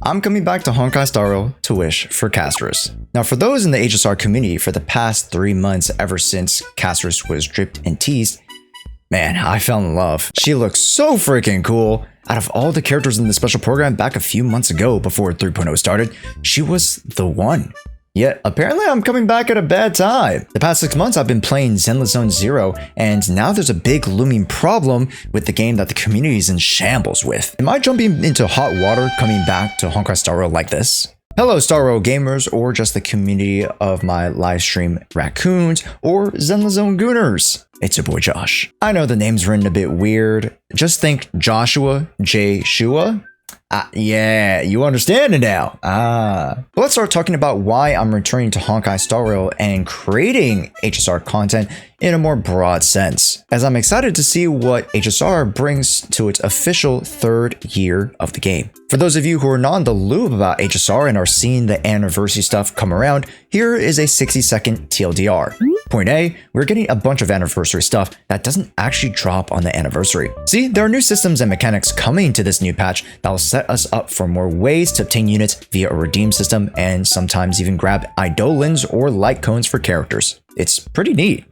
I'm coming back to Honkai Star Rail to wish for Castorice. Now, for those in the HSR community for the past 3 months ever since Castorice was dripped and teased, man, I fell in love. She looks so freaking cool. Out of all the characters in the special program back a few months ago before 3.0 started, she was the one. Yet, apparently I'm coming back at a bad time. The past 6 months I've been playing Zenless Zone Zero, and now there's a big looming problem with the game that the community is in shambles with. Am I jumping into hot water coming back to Honkai Star Rail like this? Hello Star Rail gamers, or just the community of my livestream raccoons, or Zenless Zone gooners. It's your boy Josh. I know the name's written a bit weird. Just think Joshua, Jshoea. Yeah, you understand it now. But let's start talking about why I'm returning to Honkai Star Rail and creating HSR content in a more broad sense, as I'm excited to see what HSR brings to its official 3rd year of the game. For those of you who are not in the loop about HSR and are seeing the anniversary stuff come around, here is a 60-second TLDR. Point A, we're getting a bunch of anniversary stuff that doesn't actually drop on the anniversary. See, there are new systems and mechanics coming to this new patch that will set us up for more ways to obtain units via a redeem system and sometimes even grab eidolons or light cones for characters. It's pretty neat.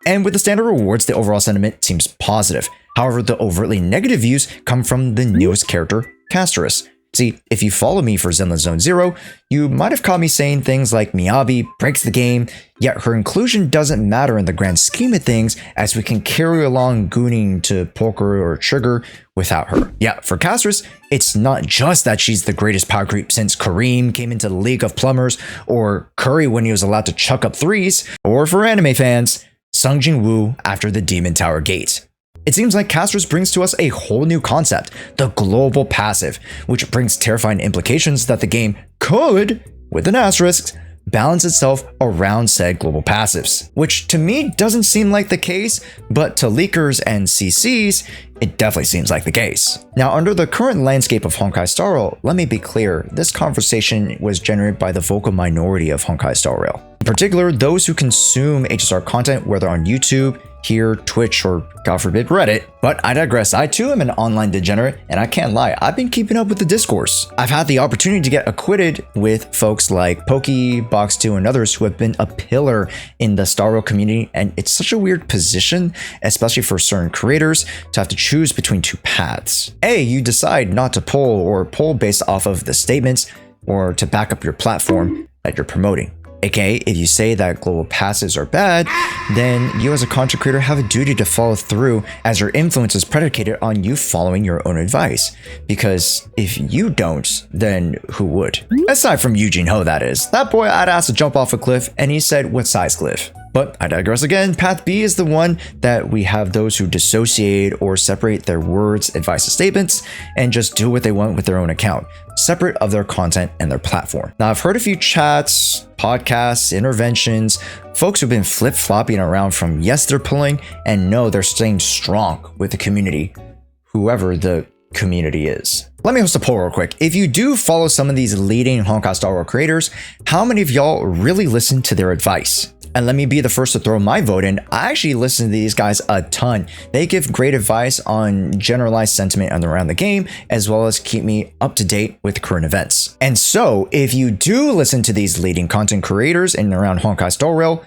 And with the standard rewards, the overall sentiment seems positive. However, the overtly negative views come from the newest character, Castorice. See, if you follow me for Zenless Zone Zero, you might have caught me saying things like Miyabi breaks the game, yet her inclusion doesn't matter in the grand scheme of things, as we can carry along gooning to poker or trigger without her. Yeah, for Castorice, it's not just that she's the greatest power creep since Kareem came into the League of Plumbers, or Curry when he was allowed to chuck up threes, or for anime fans, Sung Jin Woo after the Demon Tower Gate. It seems like Castorice brings to us a whole new concept, the global passive, which brings terrifying implications that the game could, with an asterisk, balance itself around said global passives, which to me doesn't seem like the case, but to leakers and CCs, it definitely seems like the case. Now, under the current landscape of Honkai Star Rail, let me be clear, this conversation was generated by the vocal minority of Honkai Star Rail. In particular, those who consume HSR content, whether on YouTube, here, Twitch, or God forbid, Reddit. But I digress. I too am an online degenerate, and I can't lie, I've been keeping up with the discourse. I've had the opportunity to get acquainted with folks like Pokey, Box2, and others who have been a pillar in the Star Rail community, and it's such a weird position, especially for certain creators, to have to choose between two paths. A, you decide not to poll based off of the statements, or to back up your platform that you're promoting. AKA, if you say that global passives are bad, then you as a content creator have a duty to follow through, as your influence is predicated on you following your own advice. Because if you don't, then who would? Aside from Eugene Ho, that is. That boy I'd asked to jump off a cliff, and he said, what size cliff? But I digress again. Path B is the one that we have those who dissociate or separate their words, advice, and statements, and just do what they want with their own account, separate of their content and their platform. Now, I've heard a few chats, podcasts, interventions, folks who've been flip-flopping around from yes, they're pulling, and no, they're staying strong with the community, whoever the community is. Let me host a poll real quick. If you do follow some of these leading Honkai Star Rail creators, how many of y'all really listen to their advice? And let me be the first to throw my vote in. I actually listen to these guys a ton. They give great advice on generalized sentiment around the game, as well as keep me up to date with current events. And so, if you do listen to these leading content creators in and around Honkai Star Rail,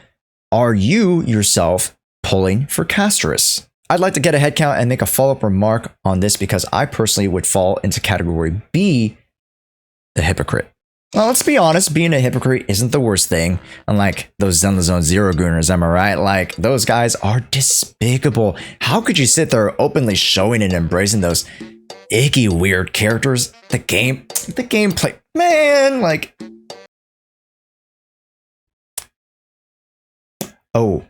are you yourself pulling for Castorice? I'd like to get a head count and make a follow-up remark on this, because I personally would fall into category B, the hypocrite. Well, let's be honest, being a hypocrite isn't the worst thing. Unlike those Zenless Zone Zero gooners, am I right? Like, those guys are despicable. How could you sit there openly showing and embracing those icky, weird characters? The gameplay, man, like... Oh.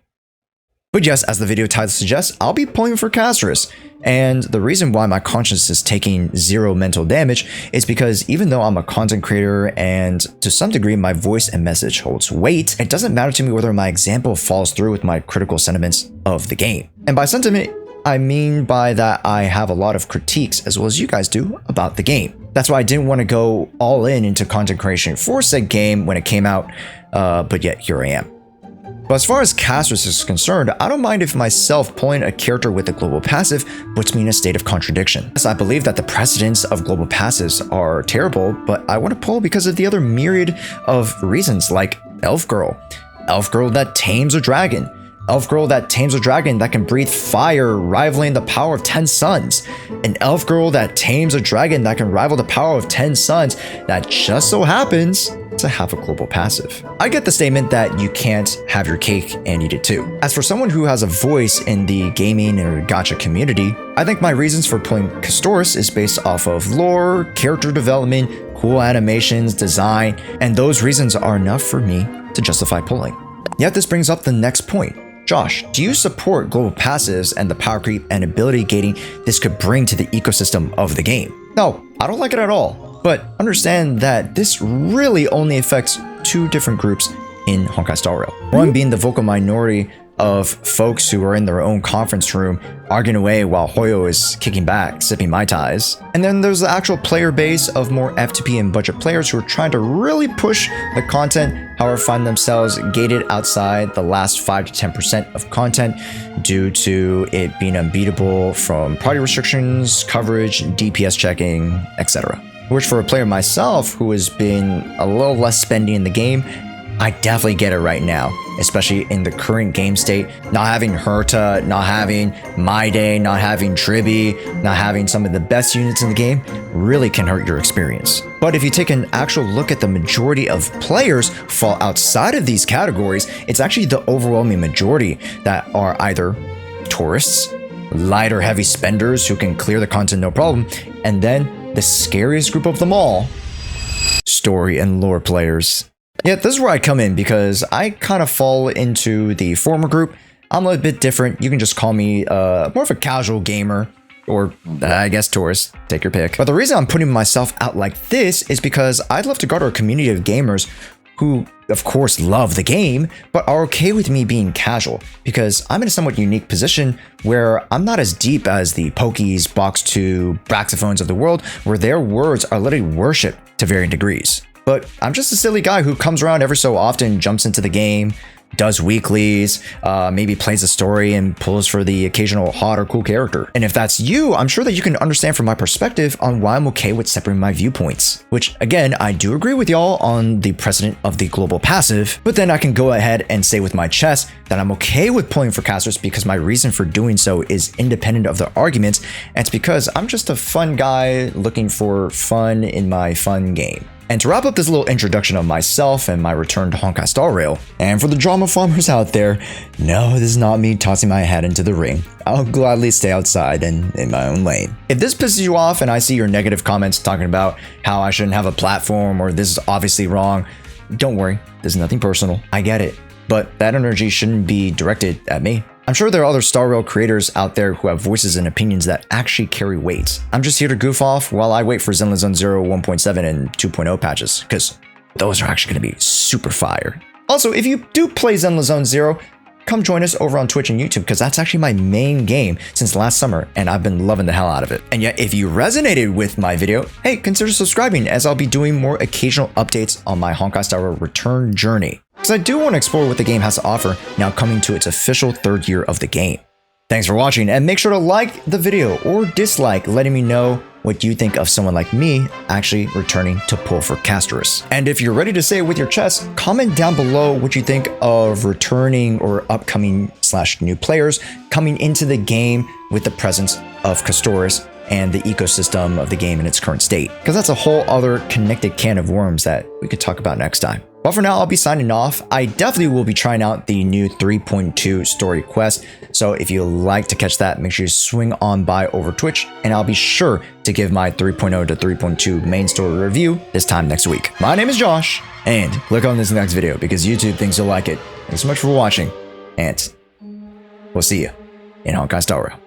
But yes, as the video title suggests, I'll be pulling for Castorice. And the reason why my conscience is taking zero mental damage is because even though I'm a content creator and to some degree my voice and message holds weight, it doesn't matter to me whether my example falls through with my critical sentiments of the game. And by sentiment, I mean by that I have a lot of critiques, as well as you guys do, about the game. That's why I didn't want to go all in into content creation for said game when it came out, but yet here I am. But as far as Castorice is concerned, I don't mind if myself pulling a character with a global passive puts me in a state of contradiction. Yes, I believe that the precedents of global passives are terrible, but I want to pull because of the other myriad of reasons, like Elf Girl that tames a dragon, Elf Girl that tames a dragon that can breathe fire, rivaling the power of 10 suns. An Elf Girl that tames a dragon that can rival the power of 10 suns that just so happens to have a global passive. I get the statement that you can't have your cake and eat it too. As for someone who has a voice in the gaming or gacha community, I think my reasons for pulling Castorice is based off of lore, character development, cool animations, design, and those reasons are enough for me to justify pulling. Yet this brings up the next point. Josh, do you support global passives and the power creep and ability gating this could bring to the ecosystem of the game? No, I don't like it at all, but understand that this really only affects two different groups in Honkai Star Rail. One being the vocal minority of folks who are in their own conference room arguing away while Hoyo is kicking back, sipping Mai Tais. And then there's the actual player base of more FTP and budget players who are trying to really push the content, however find themselves gated outside the last 5 to 10% of content due to it being unbeatable from party restrictions, coverage, DPS checking, etc. Which for a player myself who has been a little less spendy in the game, I definitely get it right now, especially in the current game state. Not having Herta, not having My Day, not having Tribi, not having some of the best units in the game really can hurt your experience. But if you take an actual look at the majority of players who fall outside of these categories, it's actually the overwhelming majority that are either tourists, light or heavy spenders who can clear the content no problem, and then the scariest group of them all, story and lore players. Yeah, this is where I come in because I kind of fall into the former group. I'm a bit different. You can just call me more of a casual gamer or I guess tourist, take your pick. But the reason I'm putting myself out like this is because I'd love to garner a community of gamers who of course love the game, but are okay with me being casual because I'm in a somewhat unique position where I'm not as deep as the Pokies, Box 2, Braxophones of the world, where their words are literally worshipped to varying degrees. But I'm just a silly guy who comes around every so often, jumps into the game, does weeklies, maybe plays a story and pulls for the occasional hot or cool character. And if that's you, I'm sure that you can understand from my perspective on why I'm okay with separating my viewpoints. Which again, I do agree with y'all on the precedent of the global passive, but then I can go ahead and say with my chest that I'm okay with pulling for Castorice because my reason for doing so is independent of the arguments, and it's because I'm just a fun guy looking for fun in my fun game. And to wrap up this little introduction of myself and my return to Honkai Star Rail, and for the drama farmers out there, no, this is not me tossing my hat into the ring. I'll gladly stay outside and in my own lane. If this pisses you off and I see your negative comments talking about how I shouldn't have a platform or this is obviously wrong, don't worry, there's nothing personal. I get it. But that energy shouldn't be directed at me. I'm sure there are other Star Rail creators out there who have voices and opinions that actually carry weight. I'm just here to goof off while I wait for Zenless Zone 0, 1.7, and 2.0 patches, because those are actually going to be super fire. Also, if you do play Zenless Zone 0, come join us over on Twitch and YouTube, because that's actually my main game since last summer, and I've been loving the hell out of it. And yet, if you resonated with my video, hey, consider subscribing, as I'll be doing more occasional updates on my Honkai Star Rail return journey. Because I do want to explore what the game has to offer now coming to its official 3rd year of the game. Thanks for watching, and make sure to like the video or dislike, letting me know what you think of someone like me actually returning to pull for Castorice. And if you're ready to say it with your chest, comment down below what you think of returning or upcoming / new players coming into the game with the presence of Castorice and the ecosystem of the game in its current state. Because that's a whole other connected can of worms that we could talk about next time. But for now, I'll be signing off. I definitely will be trying out the new 3.2 story quest. So if you like to catch that, make sure you swing on by over Twitch, and I'll be sure to give my 3.0 to 3.2 main story review this time next week. My name is Josh, and click on this next video because YouTube thinks you'll like it. Thanks so much for watching, and we'll see you in Honkai Star Rail.